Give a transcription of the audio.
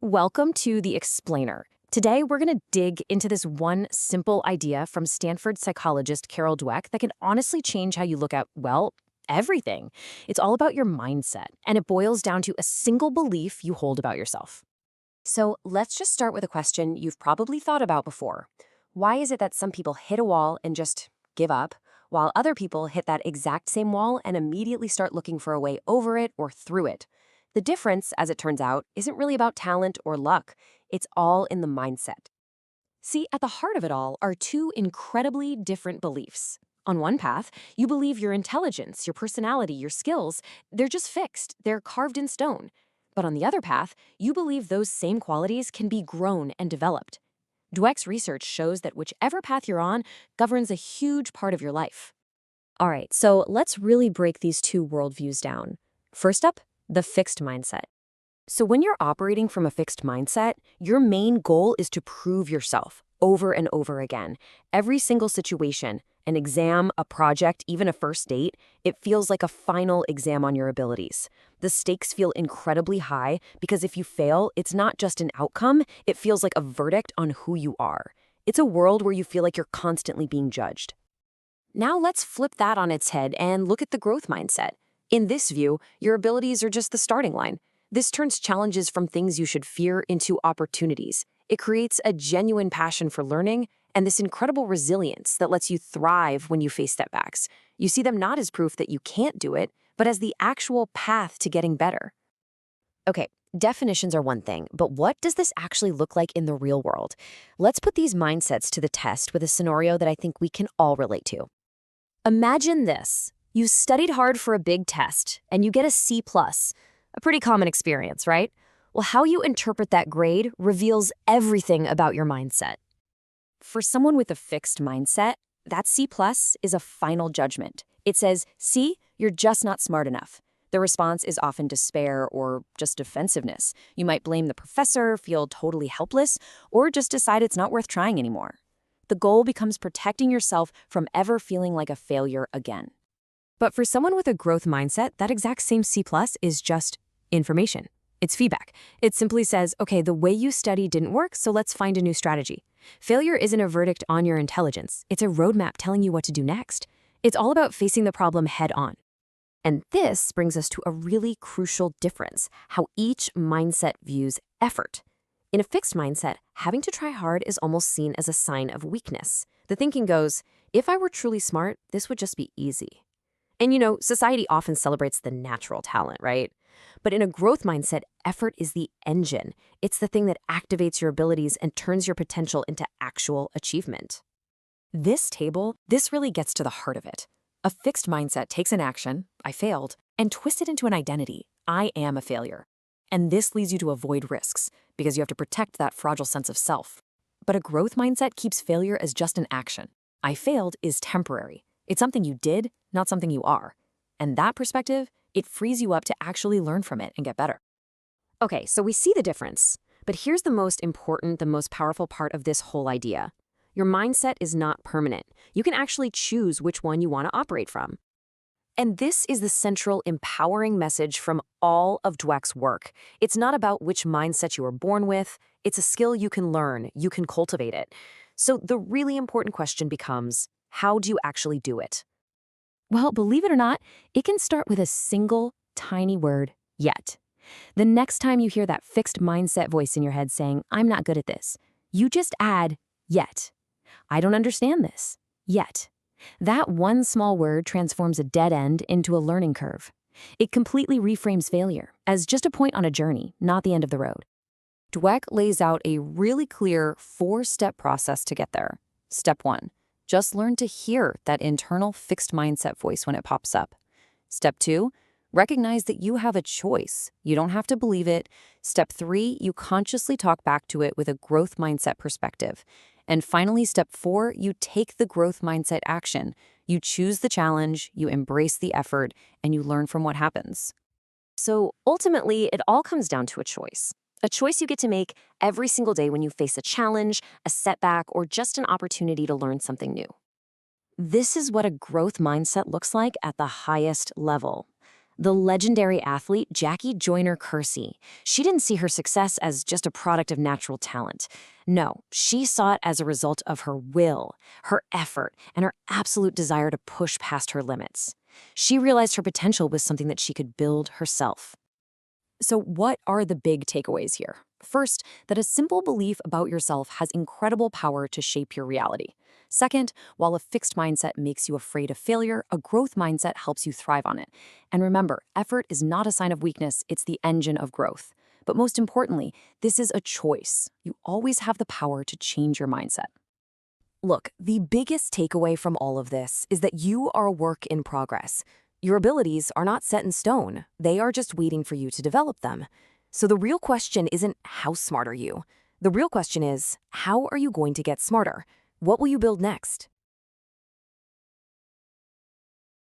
Welcome to The Explainer. Today, we're going to dig into this one simple idea from Stanford psychologist Carol Dweck that can honestly change how you look at, well, everything. It's all about your mindset, and it boils down to a single belief you hold about yourself. So let's just start with a question you've probably thought about before. Why is it that some people hit a wall and just give up, while other people hit that exact same wall and immediately start looking for a way over it or through it? The difference, as it turns out, isn't really about talent or luck. It's all in the mindset. See, at the heart of it all are two incredibly different beliefs. On one path, you believe your intelligence, your personality, your skills, they're just fixed, they're carved in stone. But on the other path, you believe those same qualities can be grown and developed. Dweck's research shows that whichever path you're on governs a huge part of your life. All right, so let's really break these two worldviews down. First up, the fixed mindset. So when you're operating from a fixed mindset, your main goal is to prove yourself over and over again. Every single situation, an exam, a project, even a first date, it feels like a final exam on your abilities. The stakes feel incredibly high because if you fail, it's not just an outcome, it feels like a verdict on who you are. It's a world where you feel like you're constantly being judged. Now let's flip that on its head and look at the growth mindset. In this view, your abilities are just the starting line. This turns challenges from things you should fear into opportunities. It creates a genuine passion for learning and this incredible resilience that lets you thrive when you face setbacks. You see them not as proof that you can't do it, but as the actual path to getting better. Okay, definitions are one thing, but what does this actually look like in the real world? Let's put these mindsets to the test with a scenario that I think we can all relate to. Imagine this. You studied hard for a big test, and you get a C+. A pretty common experience, right? Well, how you interpret that grade reveals everything about your mindset. For someone with a fixed mindset, that C+ is a final judgment. It says, see, you're just not smart enough. The response is often despair or just defensiveness. You might blame the professor, feel totally helpless, or just decide it's not worth trying anymore. The goal becomes protecting yourself from ever feeling like a failure again. But for someone with a growth mindset, that exact same C+ is just information. It's feedback. It simply says, okay, the way you study didn't work, so let's find a new strategy. Failure isn't a verdict on your intelligence. It's a roadmap telling you what to do next. It's all about facing the problem head on. And this brings us to a really crucial difference, how each mindset views effort. In a fixed mindset, having to try hard is almost seen as a sign of weakness. The thinking goes, if I were truly smart, this would just be easy. And society often celebrates the natural talent, right? But in a growth mindset, effort is the engine. It's the thing that activates your abilities and turns your potential into actual achievement. This really gets to the heart of it. A fixed mindset takes an action, I failed, and twists it into an identity, I am a failure. And this leads you to avoid risks, because you have to protect that fragile sense of self. But a growth mindset keeps failure as just an action. I failed is temporary. It's something you did, not something you are. And that perspective, it frees you up to actually learn from it and get better. Okay, so we see the difference. But here's the most important, the most powerful part of this whole idea. Your mindset is not permanent. You can actually choose which one you want to operate from. And this is the central empowering message from all of Dweck's work. It's not about which mindset you were born with. It's a skill you can learn. You can cultivate it. So the really important question becomes, how do you actually do it? Well, believe it or not, it can start with a single, tiny word, yet. The next time you hear that fixed mindset voice in your head saying, I'm not good at this, you just add, yet. I don't understand this, yet. That one small word transforms a dead end into a learning curve. It completely reframes failure as just a point on a journey, not the end of the road. Dweck lays out a really clear 4-step process to get there. Step 1. Just learn to hear that internal fixed mindset voice when it pops up. Step 2, recognize that you have a choice. You don't have to believe it. Step 3, you consciously talk back to it with a growth mindset perspective. And finally, step 4, you take the growth mindset action. You choose the challenge, you embrace the effort, and you learn from what happens. So ultimately, it all comes down to a choice. A choice you get to make every single day when you face a challenge, a setback, or just an opportunity to learn something new. This is what a growth mindset looks like at the highest level. The legendary athlete Jackie Joyner-Kersee. She didn't see her success as just a product of natural talent. No, she saw it as a result of her will, her effort, and her absolute desire to push past her limits. She realized her potential was something that she could build herself. So what are the big takeaways here? First, that a simple belief about yourself has incredible power to shape your reality. Second, while a fixed mindset makes you afraid of failure, a growth mindset helps you thrive on it. And remember, effort is not a sign of weakness, it's the engine of growth. But most importantly, this is a choice. You always have the power to change your mindset. Look, the biggest takeaway from all of this is that you are a work in progress. Your abilities are not set in stone. They are just waiting for you to develop them. So the real question isn't how smart are you? The real question is, how are you going to get smarter? What will you build next?